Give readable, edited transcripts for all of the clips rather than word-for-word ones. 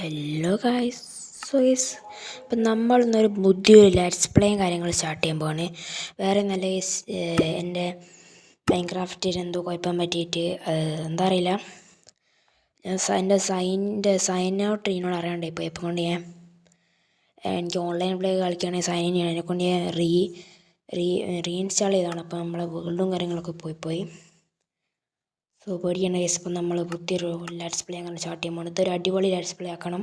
Hello guys. ഇപ്പം നമ്മൾ ഇന്നൊരു പുതിയൊരു ലെറ്റ്സ് പ്ലേയും കാര്യങ്ങൾ സ്റ്റാർട്ട് ചെയ്യാൻ പോവാണ്. വേറെ നല്ല എൻ്റെ മൈൻക്രാഫ്റ്റിൽ എന്തോ കുഴപ്പം പറ്റിയിട്ട് എന്താ അറിയില്ല, എൻ്റെ സൈൻ ഔട്ട് എന്നോട് അറിയണ്ടേ ഇപ്പോൾ എപ്പം കൊണ്ട് എനിക്ക് ഓൺലൈൻ പ്ലേ കളിക്കുകയാണെങ്കിൽ സൈൻ ഇൻ ചെയ്യണം. അതിനെക്കൊണ്ട് ഞാൻ റീഇൻസ്റ്റാൾ ചെയ്തതാണ്. അപ്പോൾ നമ്മളെ വേൾഡും കാര്യങ്ങളൊക്കെ പോയി സോ പേടിക്കേണ്ട കേസ്. ഇപ്പം നമ്മൾ പുതിയൊരു ലെറ്റ്സ് പ്ലേ അങ്ങനെ സ്റ്റാർട്ട് ചെയ്യാൻ പോകുന്നത്. ഇതൊരു അടിപൊളി ലെറ്റ്സ് പ്ലേ ആക്കണം.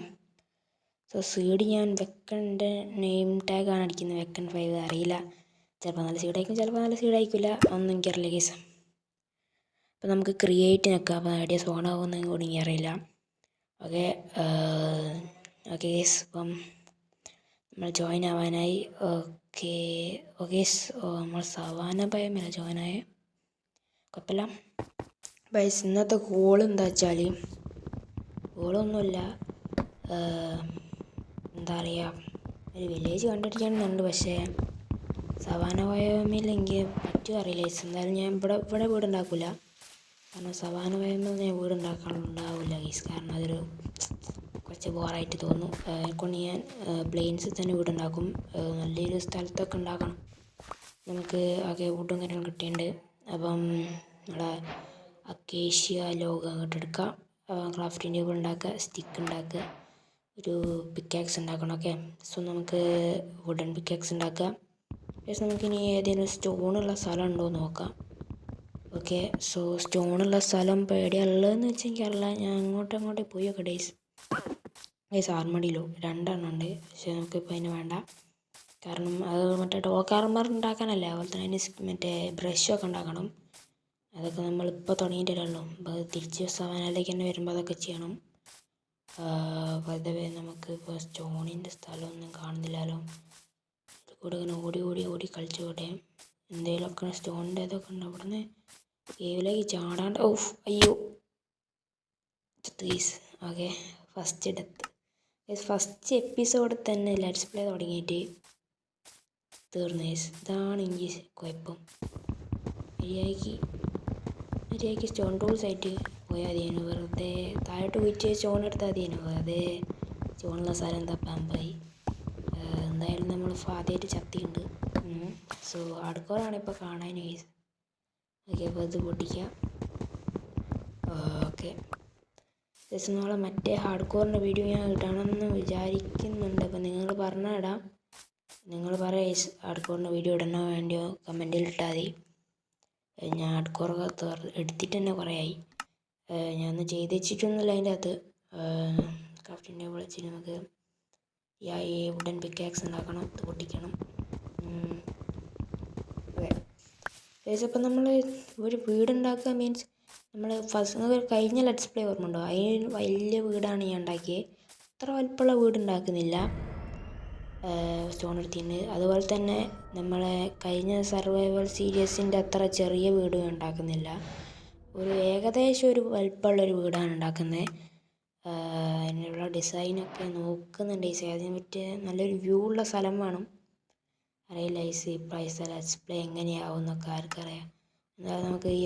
സോ സീഡ് ഞാൻ വെക്കൻ്റെ നെയിം ടാഗാണ് അടിക്കുന്നത്. വെക്കൻ 5 അറിയില്ല, ചിലപ്പോൾ നല്ല സീഡായിരിക്കും, ചിലപ്പോൾ നല്ല സീഡായിരിക്കില്ല, ഒന്നും എനിക്കറിയില്ല കേസ്. അപ്പോൾ നമുക്ക് ക്രിയേറ്റ് നിൽക്കാം. അപ്പോൾ ഐഡിയ സോണാകുമെന്ന് കൂടി എനിക്കറിയില്ല. ഓക്കെ കേസ്, ഇപ്പം നമ്മൾ ജോയിൻ ആവാനായി. ഓക്കെ നമ്മൾ സവാന ഭയമല്ല ജോയിനായ, കുഴപ്പമില്ല. ബൈസ്, ഇന്നത്തെ ഗോൾ എന്താ വെച്ചാൽ, ഗോളൊന്നുമില്ല, എന്താ പറയുക, ഒരു വില്ലേജ് കണ്ടിരിക്കണമെന്നുണ്ട്. പക്ഷേ സവാന വയോമിൽ എനിക്ക് പറ്റുമോ അറിയില്ല. എന്തായാലും ഞാൻ ഇവിടെ വീടുണ്ടാക്കില്ല. കാരണം സവാന വയോമിൽ ഞാൻ വീടുണ്ടാക്കാനുണ്ടാവില്ല ഗീസ്. കാരണം അതൊരു കുറച്ച് ബോറായിട്ട് തോന്നും. അതുകൊണ്ട് ഞാൻ പ്ലെയിൻസിൽ തന്നെ വീടുണ്ടാക്കും. നല്ലൊരു സ്ഥലത്തൊക്കെ ഉണ്ടാക്കണം. നമുക്ക് ആകെ വുഡും കാര്യങ്ങളും കിട്ടിയിട്ടുണ്ട്. അപ്പം നമ്മളെ അക്കേഷ്യ ലോഗ് അങ്ങോട്ട് എടുക്കുക, ക്രാഫ്റ്റിംഗ് ടേബിൾ ഉണ്ടാക്കുക, സ്റ്റിക്ക് ഉണ്ടാക്കുക, ഒരു പിക്കാക്സ് ഉണ്ടാക്കണം. ഓക്കെ, സോ നമുക്ക് വുഡൻ പിക്കാക്സ് ഉണ്ടാക്കുക. പക്ഷേ നമുക്കിനി ഏതെങ്കിലും സ്റ്റോണുള്ള സ്ഥലം ഉണ്ടോ എന്ന് നോക്കാം. ഓക്കെ, സോ സ്റ്റോണുള്ള സ്ഥലം ഇപ്പോൾ എവിടെയാണ് ഉള്ളതെന്ന് വെച്ചാൽ എനിക്കറിയില്ല. ഞാൻ അങ്ങോട്ടേ പോയി നോക്കാം. ഗൈസ് ആർമഡിയിലോ 2 എണ്ണം ഉണ്ട്. പക്ഷേ നമുക്കിപ്പോൾ അതിന് വേണ്ട. കാരണം അത് മറ്റേ ഡോഗ് ആർമർ ഉണ്ടാക്കാനല്ലേ. അതുപോലെ തന്നെ അതിന് മറ്റേ ബ്രഷൊക്കെ ഉണ്ടാക്കണം. അതൊക്കെ നമ്മളിപ്പോൾ തുടങ്ങിയിട്ടില്ലല്ലോ. അപ്പോൾ അത് തിരിച്ച് സവാനയിലേക്ക് തന്നെ വരുമ്പോൾ അതൊക്കെ ചെയ്യണം. പൊതുവേ നമുക്ക് ഇപ്പോൾ സ്റ്റോണിൻ്റെ സ്ഥലമൊന്നും കാണുന്നില്ലല്ലോ. കൂടെ ഇങ്ങനെ ഓടി കളിച്ചു പോട്ടെ. എന്തെങ്കിലുമൊക്കെ സ്റ്റോണിൻ്റെ ഇതൊക്കെ ഉണ്ട്. അവിടെ നിന്ന് കേവിലേക്ക് ചാടാണ്ട് അയ്യോ ഗൈസ്. ഓക്കെ, ഫസ്റ്റ് എപ്പിസോഡിൽ തന്നെ ലെറ്റ്സ് പ്ലേ തുടങ്ങിയിട്ട് തീർന്നു ഗൈസ്. ഇതാണ് എനിക്ക് കുഴപ്പം. മര്യാദയ്ക്ക് സ്റ്റോൺ ടൂൾസ് ആയിട്ട് പോയാൽ മതിയേനു. വെറുതെ താഴോട്ട് പോയിട്ട് സ്റ്റോൺ എടുത്താൽ മതിയേനു. വെറുതെ സ്റ്റോണുള്ള സ്ഥലം തപ്പാൻ പോയി. എന്തായാലും നമ്മൾ ആദ്യമായിട്ട് ചത്തിയുണ്ട്. സോ ഹാർഡ് കോറാണ് ഇപ്പോൾ കാണാൻ ഗൈസ്. ഓക്കെ, അപ്പോൾ ഇത് പൊട്ടിക്കാം. ഓക്കെ ജസ്റ്റ് നാളെ മറ്റേ ഹാർഡ് കോറിൻ്റെ വീഡിയോ ഞാൻ ഇടണമെന്ന് വിചാരിക്കുന്നുണ്ട്. അപ്പോൾ നിങ്ങൾ പറഞ്ഞാൽ ഇടാം. നിങ്ങൾ പറയാം ഹാർഡ് കോറിൻ്റെ വീഡിയോ ഇടണോ വേണ്ടിയോ കമൻറ്റിൽ ഇട്ടാൽ മതി. ഞാൻ ഹാർഡ് കോറൊക്കെ എടുത്തിട്ട് തന്നെ കുറേ ആയി. ഞാനൊന്ന് ചെയ്ത് വെച്ചിട്ടൊന്നുമില്ല അതിൻ്റെ അകത്ത്. ക്രാഫ്റ്റിംഗ് ടേബിൾ വെച്ചിട്ട് നമുക്ക് ഈ വുഡൻ പിക്കാക്സ് ഉണ്ടാക്കണം, ഇത് പൊട്ടിക്കണം. ഇപ്പം നമ്മൾ ഒരു വീടുണ്ടാക്കുക മീൻസ് നമ്മൾ ഫസ്റ്റ് കഴിഞ്ഞ ലെറ്റ്സ് പ്ലേ ഓർമ്മ ഉണ്ടോ? അതിന് വലിയ വീടാണ് ഞാൻ ഉണ്ടാക്കിയത്. അത്ര വലിപ്പമുള്ള വീടുണ്ടാക്കുന്നില്ല, സ്റ്റോൺ എടുത്തിട്ടുണ്ട്. അതുപോലെ തന്നെ നമ്മളെ കഴിഞ്ഞ സർവൈവൽ സീരീസിൻ്റെ അത്ര ചെറിയ വീടും ഉണ്ടാക്കുന്നില്ല. ഒരു ഏകദേശം ഒരു വലിപ്പമുള്ളൊരു വീടാണ് ഉണ്ടാക്കുന്നത്. അതിനുള്ള ഡിസൈനൊക്കെ നോക്കുന്നുണ്ട്. അതിനെ പറ്റിയ നല്ലൊരു വ്യൂ ഉള്ള സ്ഥലം വേണം. അറിയില്ല ഈ പ്രൈസ് ലെറ്റ്സ് പ്ലേ എങ്ങനെയാവും എന്നൊക്കെ ആർക്കറിയാം. എന്തായാലും നമുക്ക് ഈ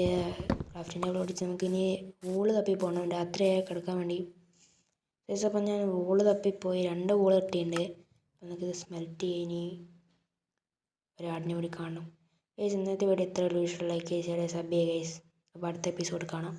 ക്രാഫ്റ്റിംഗ് ടേബിൾ ഓടിച്ച് നമുക്കിനി വൂള് തപ്പി പോകണം രാത്രിയായി കിടക്കാൻ വേണ്ടി. അപ്പം ഞാൻ വൂള് തപ്പിപ്പോയി 2 വൂള് കിട്ടിയിട്ടുണ്ട്. അപ്പം നമുക്കിത് സ്മെൽറ്റ് ചെയ്യിനി ഒരാടിനെ കൂടി കാണണം ഗൈസ്. ഇന്നത്തെ വീഡിയോ ഇത്രയുള്ളൂ. ഇഷ്ടമുള്ള ലൈക്ക് ചെയ്യുക, സബ് ചെയ്യുക ഗൈസ്. അപ്പോൾ അടുത്ത എപ്പിസോഡ് കാണാം.